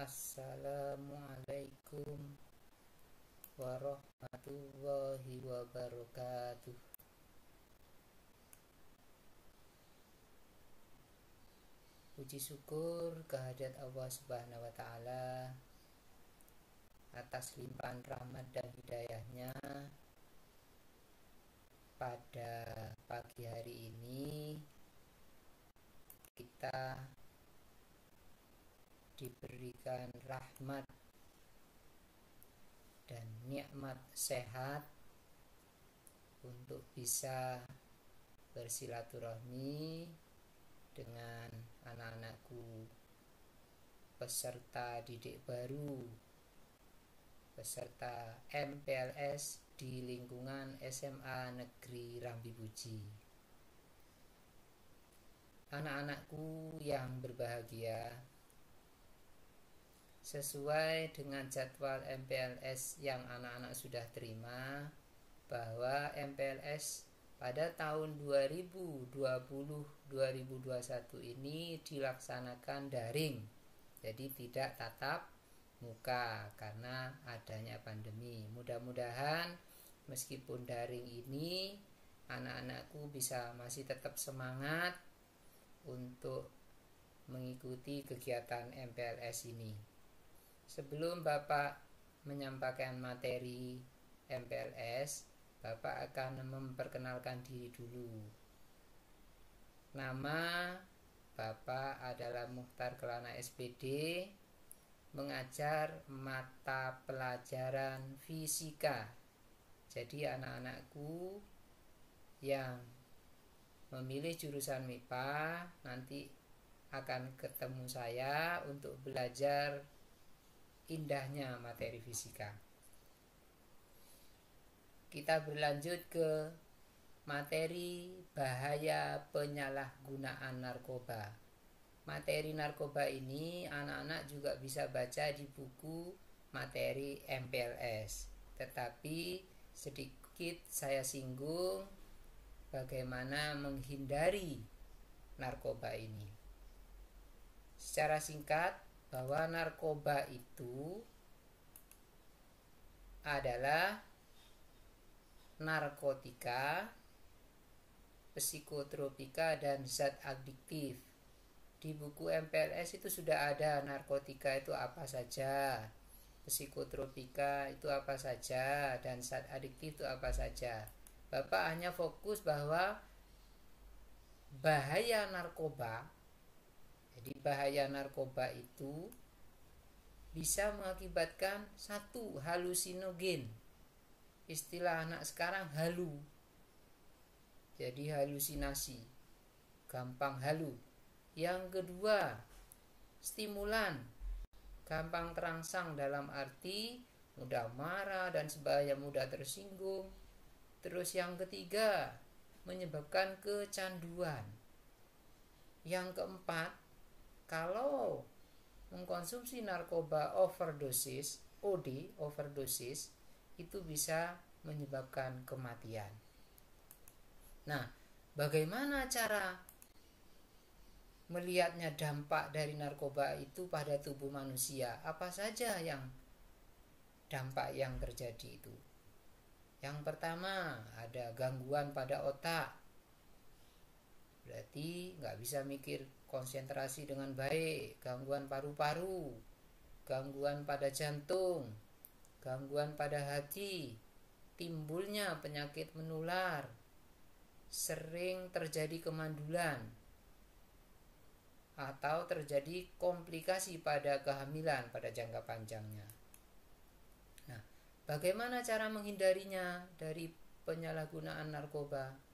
Assalamualaikum warahmatullahi wabarakatuh. Puji syukur kehadirat Allah Subhanahu wa Ta'ala atas limpahan rahmat dan hidayahnya. Pada pagi hari ini kita diberikan rahmat dan nikmat sehat untuk bisa bersilaturahmi dengan anak-anakku peserta didik baru, peserta MPLS di lingkungan SMA Negeri Rambi Puji. Anak-anakku yang berbahagia, sesuai dengan jadwal MPLS yang anak-anak sudah terima, bahwa MPLS pada tahun 2020-2021 ini dilaksanakan daring, jadi tidak tatap muka karena adanya pandemi. Mudah-mudahan meskipun daring ini, anak-anakku bisa masih tetap semangat untuk mengikuti kegiatan MPLS ini. Sebelum Bapak menyampaikan materi MPLS, Bapak akan memperkenalkan diri dulu. Nama Bapak adalah Mukhtar Kelana SPD, mengajar mata pelajaran fisika. Jadi anak-anakku yang memilih jurusan MIPA nanti akan ketemu saya untuk belajar indahnya materi fisika. Kita berlanjut ke materi bahaya penyalahgunaan narkoba. Materi narkoba ini anak-anak juga bisa baca di buku materi MPLS. Tetapi sedikit saya singgung bagaimana menghindari narkoba ini. Secara singkat, bahwa narkoba itu adalah narkotika, psikotropika, dan zat adiktif. Di buku MPLS itu sudah ada narkotika itu apa saja, psikotropika itu apa saja, dan zat adiktif itu apa saja. Bapak hanya fokus bahwa bahaya narkoba. Jadi bahaya narkoba itu bisa mengakibatkan satu, halusinogen. Istilah anak sekarang halu. Jadi halusinasi, gampang halu. Yang kedua, stimulan, gampang terangsang dalam arti mudah marah dan sebagainya, mudah tersinggung. Terus yang ketiga, menyebabkan kecanduan. Yang keempat, kalau mengkonsumsi narkoba overdosis, OD, overdosis, itu bisa menyebabkan kematian. Nah, bagaimana cara melihatnya dampak dari narkoba itu pada tubuh manusia? Apa saja yang dampak yang terjadi itu? Yang pertama, ada gangguan pada otak. Berarti nggak bisa mikir konsentrasi dengan baik, gangguan paru-paru, gangguan pada jantung, gangguan pada hati, timbulnya penyakit menular, sering terjadi kemandulan, atau terjadi komplikasi pada kehamilan pada jangka panjangnya. Nah, bagaimana cara menghindarinya dari penyalahgunaan narkoba?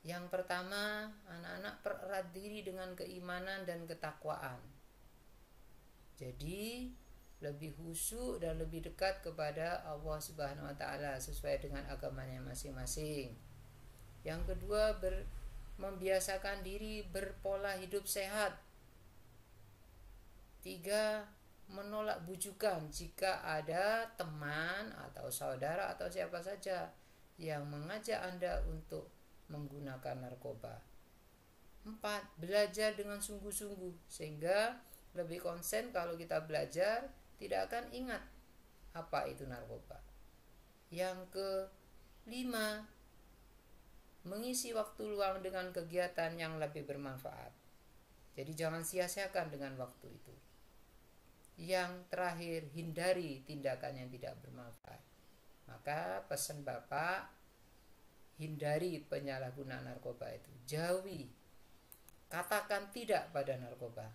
Yang pertama, anak-anak pererat diri dengan keimanan dan ketakwaan. Jadi lebih khusyuk dan lebih dekat kepada Allah Subhanahu wa Ta'ala sesuai dengan agamanya masing-masing. Yang kedua, membiasakan diri berpola hidup sehat. 3, menolak bujukan jika ada teman atau saudara atau siapa saja yang mengajak Anda untuk menggunakan narkoba. 4, belajar dengan sungguh-sungguh sehingga lebih konsen kalau kita belajar, tidak akan ingat apa itu narkoba. Yang kelima, mengisi waktu luang dengan kegiatan yang lebih bermanfaat. Jadi jangan sia-siakan dengan waktu itu. Yang terakhir, hindari tindakan yang tidak bermanfaat. Maka pesan Bapak, hindari penyalahgunaan narkoba itu. Jauhi, katakan tidak pada narkoba.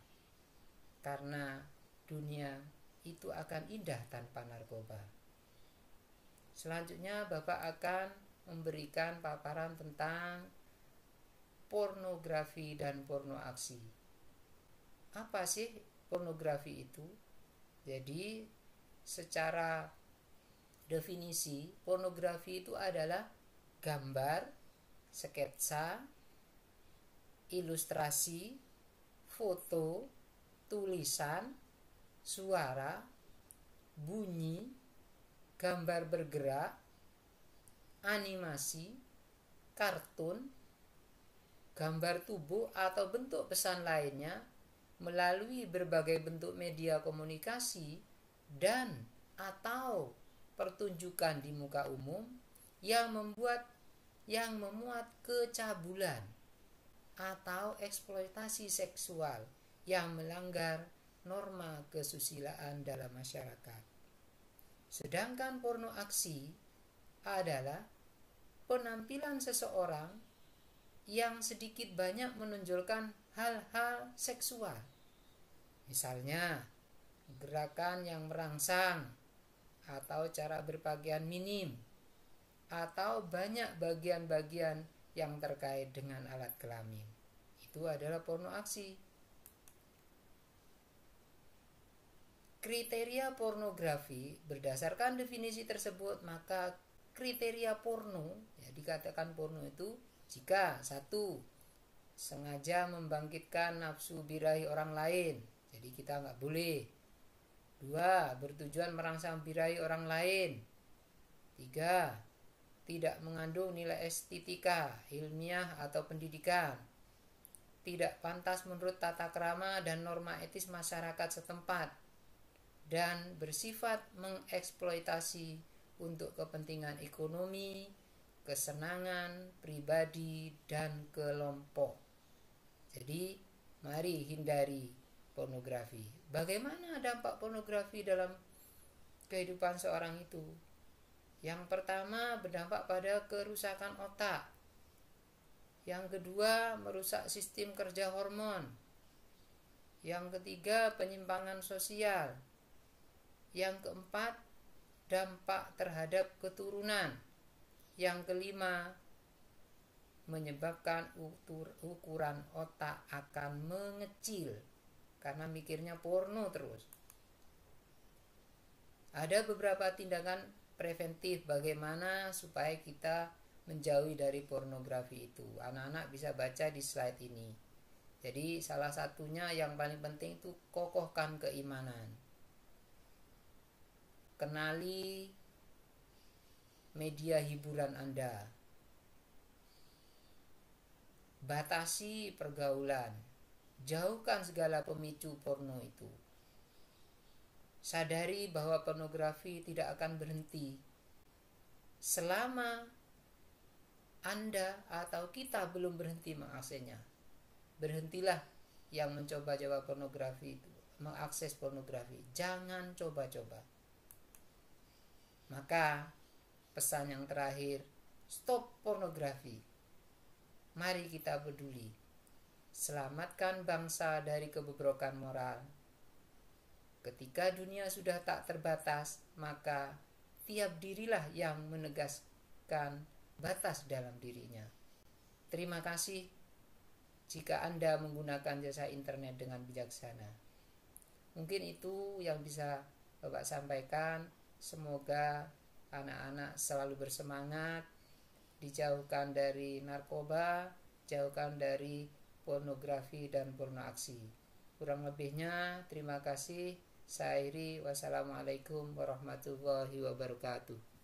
Karena dunia itu akan indah tanpa narkoba. Selanjutnya Bapak akan memberikan paparan tentang pornografi dan pornoaksi. Apa sih pornografi itu? Jadi secara definisi, pornografi itu adalah gambar, sketsa, ilustrasi, foto, tulisan, suara, bunyi, gambar bergerak, animasi, kartun, gambar tubuh atau bentuk pesan lainnya melalui berbagai bentuk media komunikasi dan atau pertunjukan di muka umum yang memuat kecabulan atau eksploitasi seksual yang melanggar norma kesusilaan dalam masyarakat. Sedangkan pornoaksi adalah penampilan seseorang yang sedikit banyak menonjolkan hal-hal seksual. Misalnya, gerakan yang merangsang atau cara berpakaian minim atau banyak bagian-bagian yang terkait dengan alat kelamin. Itu adalah pornoaksi. Kriteria pornografi berdasarkan definisi tersebut, maka kriteria porno, ya dikatakan porno itu jika 1. Sengaja membangkitkan nafsu birahi orang lain, jadi kita nggak boleh. 2. Bertujuan merangsang birahi orang lain. 3. Tidak mengandung nilai estetika, ilmiah atau pendidikan. Tidak pantas menurut tata krama dan norma etis masyarakat setempat. Dan bersifat mengeksploitasi untuk kepentingan ekonomi, kesenangan pribadi dan kelompok. Jadi mari hindari pornografi. Bagaimana dampak pornografi dalam kehidupan seorang itu? Yang pertama, berdampak pada kerusakan otak. Yang kedua, merusak sistem kerja hormon. Yang ketiga, penyimpangan sosial. Yang keempat, dampak terhadap keturunan. Yang kelima, menyebabkan ukuran otak akan mengecil karena mikirnya porno terus. Ada beberapa tindakan preventif bagaimana supaya kita menjauhi dari pornografi itu. Anak-anak bisa baca di slide ini. Jadi salah satunya yang paling penting itu kokohkan keimanan. Kenali media hiburan Anda. Batasi pergaulan. Jauhkan segala pemicu porno itu. Sadari bahwa pornografi tidak akan berhenti selama Anda atau kita belum berhenti mengaksesnya. Berhentilah yang mencoba-coba pornografi itu, mengakses pornografi. Jangan coba-coba. Maka pesan yang terakhir, stop pornografi. Mari kita peduli. Selamatkan bangsa dari kebobrokan moral. Ketika dunia sudah tak terbatas, maka tiap dirilah yang menegaskan batas dalam dirinya. Terima kasih jika Anda menggunakan jasa internet dengan bijaksana. Mungkin itu yang bisa Bapak sampaikan. Semoga anak-anak selalu bersemangat, dijauhkan dari narkoba, jauhkan dari pornografi dan pornoaksi. Kurang lebihnya, terima kasih. Saya Iri, wassalamualaikum warahmatullahi wabarakatuh.